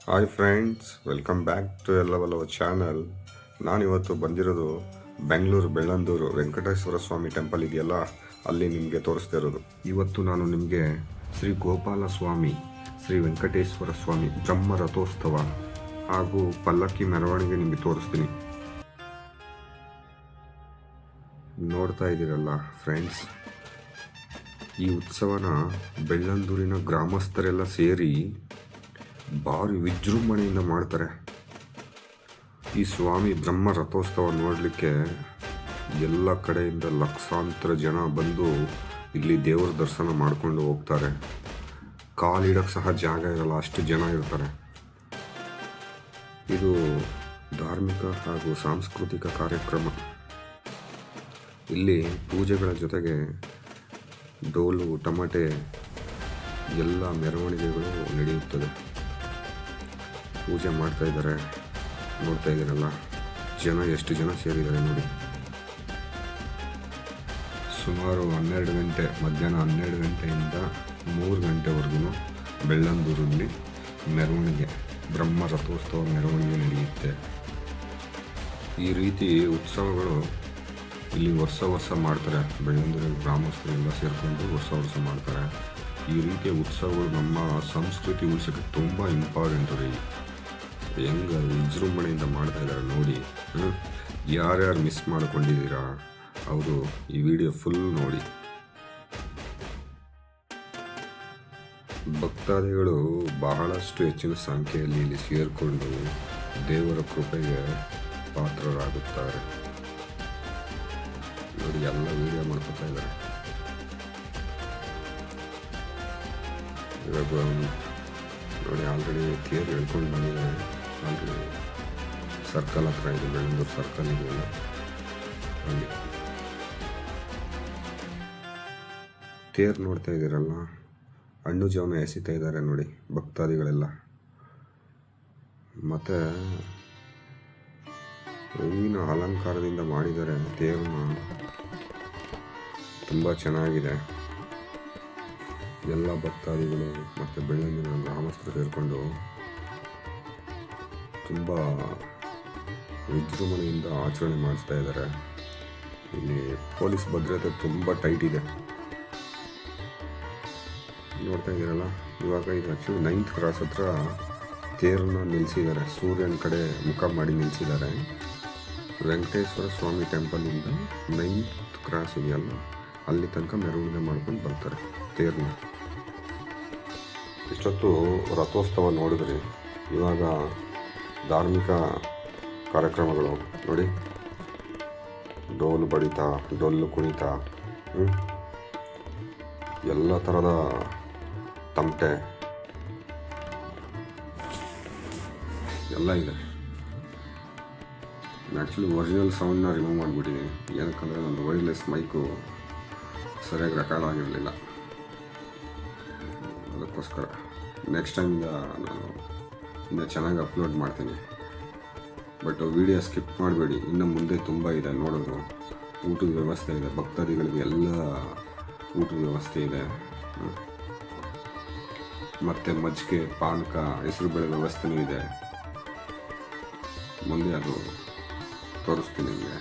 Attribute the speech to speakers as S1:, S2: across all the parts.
S1: Hi friends, welcome back to ಎಲ್ಲವಲ್ಲವ channel. ನಾನಿವತ್ತು ಬಂದಿರೋದು ಬೆಂಗಳೂರು ಬೆಳ್ಳಂದೂರು ವೆಂಕಟೇಶ್ವರ ಸ್ವಾಮಿ ಟೆಂಪಲ್ ಇದೆಯಲ್ಲ, ಅಲ್ಲಿ ನಿಮಗೆ ತೋರಿಸ್ತಾ ಇರೋದು. ಇವತ್ತು ನಾನು ನಿಮಗೆ ಶ್ರೀ ಗೋಪಾಲ ಸ್ವಾಮಿ, ಶ್ರೀ ವೆಂಕಟೇಶ್ವರ ಸ್ವಾಮಿ ಬ್ರಹ್ಮ ರಥೋತ್ಸವ ಹಾಗೂ ಪಲ್ಲಕ್ಕಿ ಮೆರವಣಿಗೆ ನಿಮಗೆ ತೋರಿಸ್ತೀನಿ. ನೋಡ್ತಾ ಇದ್ದೀರಲ್ಲ ಫ್ರೆಂಡ್ಸ್, ಈ ಉತ್ಸವನ ಬೆಳ್ಳಂದೂರಿನ ಗ್ರಾಮಸ್ಥರೆಲ್ಲ ಸೇರಿ ಭಾರಿ ವಿಜೃಂಭಣೆಯಿಂದ ಮಾಡ್ತಾರೆ. ಈ ಸ್ವಾಮಿ ಬ್ರಹ್ಮ ರಥೋತ್ಸವ ನೋಡಲಿಕ್ಕೆ ಎಲ್ಲ ಕಡೆಯಿಂದ ಲಕ್ಷಾಂತರ ಜನ ಬಂದು ಇಲ್ಲಿ ದೇವರ ದರ್ಶನ ಮಾಡಿಕೊಂಡು ಹೋಗ್ತಾರೆ. ಕಾಲಿಡಕ್ಕೆ ಸಹ ಜಾಗ ಇರಲ್ಲ, ಅಷ್ಟು ಜನ ಇರ್ತಾರೆ. ಇದು ಧಾರ್ಮಿಕ ಹಾಗೂ ಸಾಂಸ್ಕೃತಿಕ ಕಾರ್ಯಕ್ರಮ. ಇಲ್ಲಿ ಪೂಜೆಗಳ ಜೊತೆಗೆ ಡೋಲು, ಟಮಟೆ ಎಲ್ಲ ಮೆರವಣಿಗೆಗಳು ನಡೆಯುತ್ತದೆ. ಪೂಜೆ ಮಾಡ್ತಾ ಇದ್ದಾರೆ, ನೋಡ್ತಾ ಇದ್ದೀರಲ್ಲ ಜನ ಎಷ್ಟು ಜನ ಸೇರಿದ್ದಾರೆ ನೋಡಿ. ಸುಮಾರು 12 ಗಂಟೆ, ಮಧ್ಯಾಹ್ನ 12 ಗಂಟೆಯಿಂದ 3 ಗಂಟೆವರೆಗೂ ಬೆಳ್ಳಂದೂರಲ್ಲಿ ಮೆರವಣಿಗೆ, ಬ್ರಹ್ಮ ರಥೋತ್ಸವ ಮೆರವಣಿಗೆ ನಡೆಯುತ್ತೆ. ಈ ರೀತಿ ಉತ್ಸವಗಳು ಇಲ್ಲಿ ವರ್ಷ ಮಾಡ್ತಾರೆ. ಬೆಳ್ಳಂದೂರಲ್ಲಿ ಗ್ರಾಮಸ್ಥರೆಲ್ಲ ಸೇರಿಕೊಂಡು ವರ್ಷ ಮಾಡ್ತಾರೆ. ಈ ರೀತಿಯ ಉತ್ಸವಗಳು ನಮ್ಮ ಸಂಸ್ಕೃತಿ ಉಳಿಸೋಕ್ಕೆ ತುಂಬ ಇಂಪಾರ್ಟೆಂಟು ರೀ. ಹೆಂಗೆ ವಿಜೃಂಭಣೆಯಿಂದ ಮಾಡ್ತಾ ಇದ್ದಾರೆ ನೋಡಿ. ಯಾರ್ಯಾರು ಮಿಸ್ ಮಾಡ್ಕೊಂಡಿದ್ದೀರಾ ಅವರು ಈ ವಿಡಿಯೋ ಫುಲ್ ನೋಡಿ. ಭಕ್ತಾದಿಗಳು ಬಹಳಷ್ಟು ಹೆಚ್ಚಿನ ಸಂಖ್ಯೆಯಲ್ಲಿ ಇಲ್ಲಿ ಸೇರಿಕೊಂಡು ದೇವರ ಕೃಪೆಗೆ ಪಾತ್ರರಾಗುತ್ತಾರೆ ನೋಡಿ. ಎಲ್ಲ ವಿಡಿಯೋ ಮಾಡ್ಕೊತಾ ಇದ್ದಾರೆ. ಇವಾಗ ನೋಡಿ, ಆಲ್ರೆಡಿ ತೇರು ಹೇಳ್ಕೊಂಡು ಬಂದಿದ್ದಾರೆ. ಆಲ್ರೆಡಿ ಸರ್ಕಲ್ ಹತ್ರ ಇದೆ, ಬೆಳ್ಳಂದೂರು ಸರ್ಕಲ್ ಇದೆಯಲ್ಲ ಅಲ್ಲಿ ತೇರು ನೋಡ್ತಾ ಇದ್ದೀರಲ್ಲ. ಹಣ್ಣು ಜವನ ಎಸಿತಾ ಇದ್ದಾರೆ ನೋಡಿ ಭಕ್ತಾದಿಗಳೆಲ್ಲ. ಮತ್ತು ಹೂವಿನ ಅಲಂಕಾರದಿಂದ ಮಾಡಿದ್ದಾರೆ ತೇರನ್ನ, ತುಂಬ ಚೆನ್ನಾಗಿದೆ. ಎಲ್ಲ ಭಕ್ತಾದಿಗಳು ಮತ್ತು ಬೆಳ್ಳಂದೂರಿನ ಗ್ರಾಮಸ್ಥರು ಸೇರಿಕೊಂಡು ತುಂಬ ವಿಜೃಂಭಣೆಯಿಂದ ಆಚರಣೆ ಮಾಡಿಸ್ತಾ ಇದ್ದಾರೆ. ಇಲ್ಲಿ ಪೊಲೀಸ್ ಭದ್ರತೆ ತುಂಬ ಟೈಟ್ ಇದೆ, ನೋಡ್ತಾ ಇದ್ದೀರಲ್ಲ. ಇವಾಗ ಇದು ಆ್ಯಕ್ಚುಲಿ 9th ಕ್ರಾಸ್ ಹತ್ರ ತೇರನ್ನ ನಿಲ್ಲಿಸಿದ್ದಾರೆ, ಸೂರ್ಯನ ಕಡೆ ಮುಖ ಮಾಡಿ ನಿಲ್ಲಿಸಿದ್ದಾರೆ. ವೆಂಕಟೇಶ್ವರ ಸ್ವಾಮಿ ಟೆಂಪಲಿಂದ 9th ಕ್ರಾಸ್ ಇದೆಯಲ್ಲ, ಅಲ್ಲಿ ತನಕ ಮೆರವಣಿಗೆ ಮಾಡ್ಕೊಂಡು ಬರ್ತಾರೆ ತೇರನ್ನ. ಇಷ್ಟೊತ್ತು ರಥೋತ್ಸವ ನೋಡಿದ್ರಿ. ಇವಾಗ ಧಾರ್ಮಿಕ ಕಾರ್ಯಕ್ರಮಗಳು ನೋಡಿ. ಡೋಲು ಬಡಿತ, ಡೊಳ್ಳು ಕುಣಿತ, ಎಲ್ಲ ಥರದ ತಮಟೆ ಎಲ್ಲ ಇದೆ. ಆ್ಯಕ್ಚುಲಿ ಒರಿಜಿನಲ್ ಸೌಂಡ್ನ ರಿಮೂವ್ ಮಾಡಿಬಿಟ್ಟಿದ್ದೀನಿ, ಏನಕ್ಕಂದರೆ ನನ್ನ ವೈರ್ಲೆಸ್ ಮೈಕು ಸರಿಯಾಗಿ ರೆಕಾರ್ಡ್ ಆಗಿರಲಿಲ್ಲ. ಅದಕ್ಕೋಸ್ಕರ ನೆಕ್ಸ್ಟ್ ಟೈಮಿಂದ ನಾನು ಇನ್ನೂ ಚೆನ್ನಾಗಿ ಅಪ್ಲೋಡ್ ಮಾಡ್ತೀನಿ. ಬಟ್ ವಿಡಿಯೋ ಸ್ಕಿಪ್ ಮಾಡಬೇಡಿ, ಇನ್ನು ಮುಂದೆ ತುಂಬ ಇದೆ ನೋಡೋದು. ಊಟದ ವ್ಯವಸ್ಥೆ ಇದೆ, ಭಕ್ತಾದಿಗಳಿಗೆ ಎಲ್ಲ ಊಟದ ವ್ಯವಸ್ಥೆ ಇದೆ. ಮತ್ತು ಮಜ್ಜಿಗೆ, ಪಾನಕ, ಹೆಸರುಬೇಳೆ ವ್ಯವಸ್ಥೆನೂ ಇದೆ. ಮುಂದೆ ಅದು ತೋರಿಸ್ತೀನಿ ನಿಮಗೆ.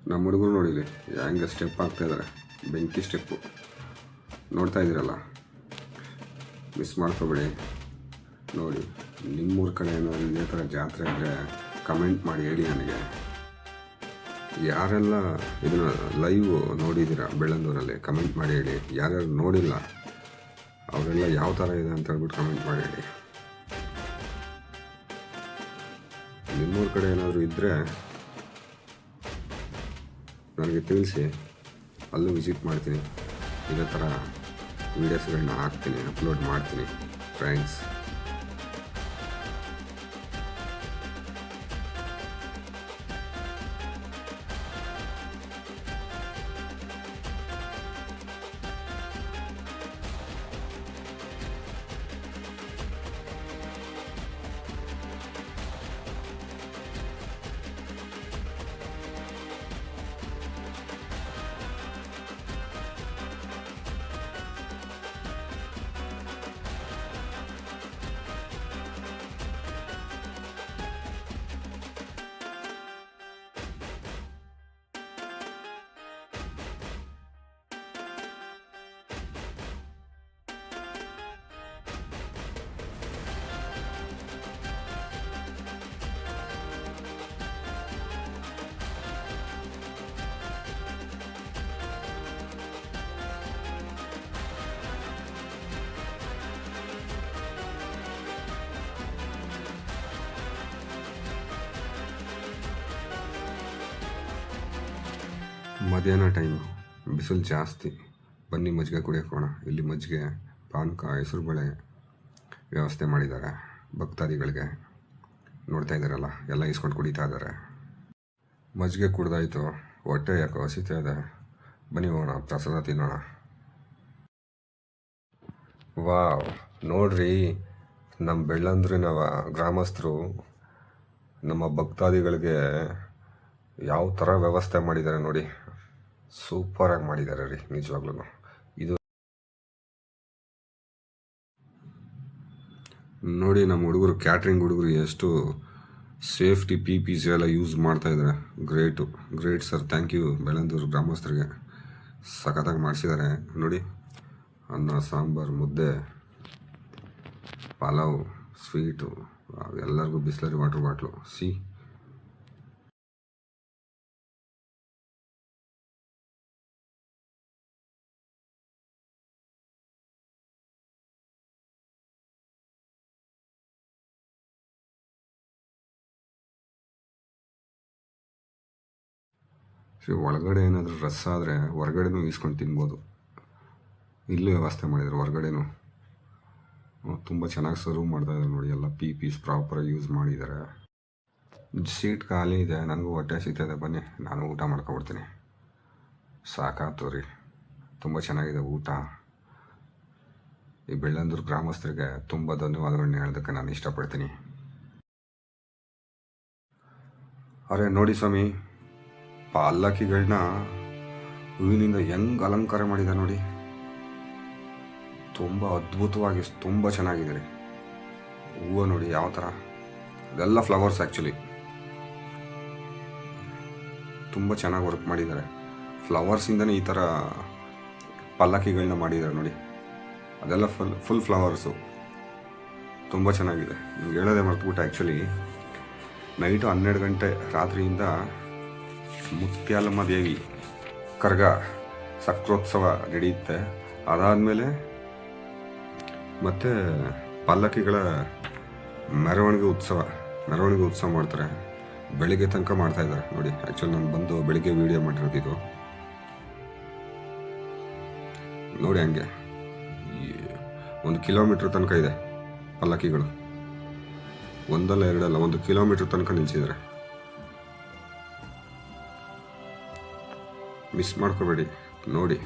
S1: ನಮ್ಮ ಹುಡುಗರು ನೋಡಿಲಿ ಹೆಂಗೆ ಸ್ಟೆಪ್ ಆಗ್ತಾಯಿದ್ದಾರೆ, ಬೆಂಕಿ ಸ್ಟೆಪ್ಪು ನೋಡ್ತಾ ಇದ್ದೀರಲ್ಲ, ಮಿಸ್ ಮಾಡ್ಕೋಬೇಡಿ ನೋಡಿ. ನಿಮ್ಮೂರ ಕಡೆ ಏನಾದರೂ ಇದೇ ಥರ ಜಾತ್ರೆ ಇದ್ದರೆ ಕಮೆಂಟ್ ಮಾಡಿ ಹೇಳಿ ನನಗೆ. ಯಾರೆಲ್ಲ ಇದನ್ನು ಲೈವ್ ನೋಡಿದ್ದೀರಾ ಬೆಳ್ಳಂದೂರಲ್ಲಿ ಕಮೆಂಟ್ ಮಾಡಿ ಹೇಳಿ. ಯಾರ್ಯಾರು ನೋಡಿಲ್ಲ ಅವರೆಲ್ಲ ಯಾವ ಥರ ಇದೆ ಅಂತ ಹೇಳ್ಬಿಟ್ಟು ಕಮೆಂಟ್ ಮಾಡಿ ಹೇಳಿ. ನಿಮ್ಮೂರ ಕಡೆ ಏನಾದರೂ ಇದ್ದರೆ ನನಗೆ ತಿಳಿಸಿ, ಅಲ್ಲೂ ವಿಸಿಟ್ ಮಾಡ್ತೀನಿ. ಇದೇ ಥರ ವೀಡಿಯೋಸ್ಗಳನ್ನ ಹಾಕ್ತೀನಿ, ಅಪ್ಲೋಡ್ ಮಾಡ್ತೀನಿ ಫ್ರೆಂಡ್ಸ್. ಮಧ್ಯಾಹ್ನ ಟೈಮು, ಬಿಸಿಲು ಜಾಸ್ತಿ. ಬನ್ನಿ ಮಜ್ಜಿಗೆ ಕುಡಿಯೋಕೋಣ. ಇಲ್ಲಿ ಮಜ್ಜಿಗೆ, ಪಾನಕ, ಹೆಸರುಬೇಳೆ ವ್ಯವಸ್ಥೆ ಮಾಡಿದ್ದಾರೆ ಭಕ್ತಾದಿಗಳಿಗೆ. ನೋಡ್ತಾ ಇದ್ದಾರಲ್ಲ, ಎಲ್ಲ ಇಸ್ಕೊಂಡು ಕುಡಿತಾ ಇದ್ದಾರೆ. ಮಜ್ಜಿಗೆ ಕುಡ್ದಾಯ್ತು, ಹೊಟ್ಟೆ ಯಾಕೋ ಹಸಿತಾ ಇದೆ. ಬನ್ನಿ ಹೋಗೋಣ, ಪ್ರಸಾದ ತಿನ್ನೋಣ. ವಾವ್, ನೋಡ್ರಿ ನಮ್ಮ ಬೆಳ್ಳಂದ್ರಿನ ಗ್ರಾಮಸ್ಥರು ನಮ್ಮ ಭಕ್ತಾದಿಗಳಿಗೆ ಯಾವ ಥರ ವ್ಯವಸ್ಥೆ ಮಾಡಿದ್ದಾರೆ ನೋಡಿ. ಸೂಪರಾಗಿ ಮಾಡಿದ್ದಾರೆ ರೀ, ನಿಜವಾಗ್ಲೂ. ಇದು ನೋಡಿ, ನಮ್ಮ ಹುಡುಗರು, ಕ್ಯಾಟ್ರಿಂಗ್ ಹುಡುಗರು ಎಷ್ಟು ಸೇಫ್ಟಿ PPC ಎಲ್ಲ ಯೂಸ್ ಮಾಡ್ತಾ ಇದ್ದಾರೆ. ಗ್ರೇಟ್ ಸರ್, ಥ್ಯಾಂಕ್ ಯು ಬೆಳ್ಳಂದೂರು ಗ್ರಾಮಸ್ಥರಿಗೆ. ಸಖತ್ತಾಗಿ ಮಾಡಿಸಿದ್ದಾರೆ ನೋಡಿ. ಅನ್ನ, ಸಾಂಬಾರು, ಮುದ್ದೆ, ಪಲಾವ್, ಸ್ವೀಟು, ಎಲ್ಲರಿಗೂ ಬಿಸ್ಲರಿ ವಾಟರ್ ಬಾಟ್ಲು. ಒಳಗಡೆ ಏನಾದರೂ ರಸ ಆದರೆ ಹೊರಗಡೆನೂ ಈಸ್ಕೊಂಡು ತಿನ್ಬೋದು. ಇಲ್ಲೂ ವ್ಯವಸ್ಥೆ ಮಾಡಿದ್ದಾರೆ ಹೊರಗಡೆನೂ. ತುಂಬ ಚೆನ್ನಾಗಿ ಸರ್ವ್ ಮಾಡ್ತಾಯಿದ್ದಾರೆ ನೋಡಿ. ಎಲ್ಲ PPs ಪ್ರಾಪರಾಗಿ ಯೂಸ್ ಮಾಡಿದ್ದಾರೆ. ಸೀಟ್ ಖಾಲಿ ಇದೆ, ನನಗೂ ಹೊಟ್ಟೆ ಸಿಗ್ತಾಯಿದೆ. ಬನ್ನಿ, ನಾನು ಊಟ ಮಾಡ್ಕೊಬಿಡ್ತೀನಿ. ಸಾಕಾಯ್ತು ರೀ, ತುಂಬ ಚೆನ್ನಾಗಿದೆ ಊಟ. ಈ ಬೆಳ್ಳಂದೂರು ಗ್ರಾಮಸ್ಥರಿಗೆ ತುಂಬ ಧನ್ಯವಾದಗಳನ್ನ ಹೇಳೋದಕ್ಕೆ ನಾನು ಇಷ್ಟಪಡ್ತೀನಿ. ಅರೆ ನೋಡಿ ಸ್ವಾಮಿ, ಪಲ್ಲಕ್ಕಿಗಳನ್ನ ಹೂವಿನಿಂದ ಹೆಂಗೆ ಅಲಂಕಾರ ಮಾಡಿದ್ದಾರೆ ನೋಡಿ. ತುಂಬ ಅದ್ಭುತವಾಗಿ, ತುಂಬ ಚೆನ್ನಾಗಿದೆ ರೀ. ಹೂವು ನೋಡಿ ಯಾವ ಥರ, ಇದೆಲ್ಲ ಫ್ಲವರ್ಸ್ ಆ್ಯಕ್ಚುಲಿ. ತುಂಬ ಚೆನ್ನಾಗಿ ವರ್ಕ್ ಮಾಡಿದ್ದಾರೆ. ಫ್ಲವರ್ಸಿಂದನೇ ಈ ಥರ ಪಲ್ಲಕ್ಕಿಗಳನ್ನ ಮಾಡಿದ್ದಾರೆ ನೋಡಿ. ಅದೆಲ್ಲ ಫುಲ್ ಫ್ಲವರ್ಸು. ತುಂಬ ಚೆನ್ನಾಗಿದೆ. ನಿಮ್ಗೆ ಹೇಳೋದೇ ಮರ್ತುಬಿಟ್ಟು, ಆ್ಯಕ್ಚುಲಿ ನೈಟು 12 ಗಂಟೆ ರಾತ್ರಿಯಿಂದ ಮುತ್ಯಾಲಮ್ಮ ದೇವಿ ಕರ್ಗ ಸಕ್ರೋತ್ಸವ ನಡೆಯುತ್ತೆ. ಅದಾದಮೇಲೆ ಮತ್ತು ಪಲ್ಲಕ್ಕಿಗಳ ಮೆರವಣಿಗೆ ಉತ್ಸವ ಮಾಡ್ತಾರೆ. ಬೆಳಿಗ್ಗೆ ತನಕ ಮಾಡ್ತಾಯಿದ್ದಾರೆ ನೋಡಿ. ಆ್ಯಕ್ಚುಲಿ ನಾನು ಬಂದು ಬೆಳಿಗ್ಗೆ ವೀಡಿಯೋ ಮಾಡಿರೋದಿದು ನೋಡಿ. ಹಂಗೆ 1 ಕಿಲೋಮೀಟ್ರ್ ತನಕ ಇದೆ ಪಲ್ಲಕ್ಕಿಗಳು. ಒಂದಲ್ಲ ಎರಡಲ್ಲ, 1 ಕಿಲೋಮೀಟ್ರ್ ತನಕ ನಿಲ್ಲಿಸಿದ್ದಾರೆ. ಮಿಸ್ ಮಾಡ್ಕೋಬೇಡಿ ನೋಡಿ.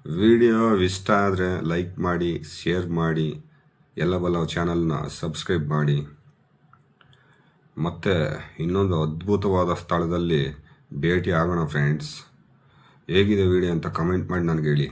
S1: ವಿಡಿಯೋ ಇಷ್ಟ ಆದರೆ ಲೈಕ್ ಮಾಡಿ, ಶೇರ್ ಮಾಡಿ, ಎಲ್ಲ ಬಲವ್ ಚಾನಲ್ನ ಸಬ್ಸ್ಕ್ರೈಬ್ ಮಾಡಿ. ಮತ್ತು ಇನ್ನೊಂದು ಅದ್ಭುತವಾದ ಸ್ಥಳದಲ್ಲಿ ಭೇಟಿ ಆಗೋಣ ಫ್ರೆಂಡ್ಸ್. ಹೇಗಿದೆ ವಿಡಿಯೋ ಅಂತ ಕಮೆಂಟ್ ಮಾಡಿ ನನಗೆ ಹೇಳಿ.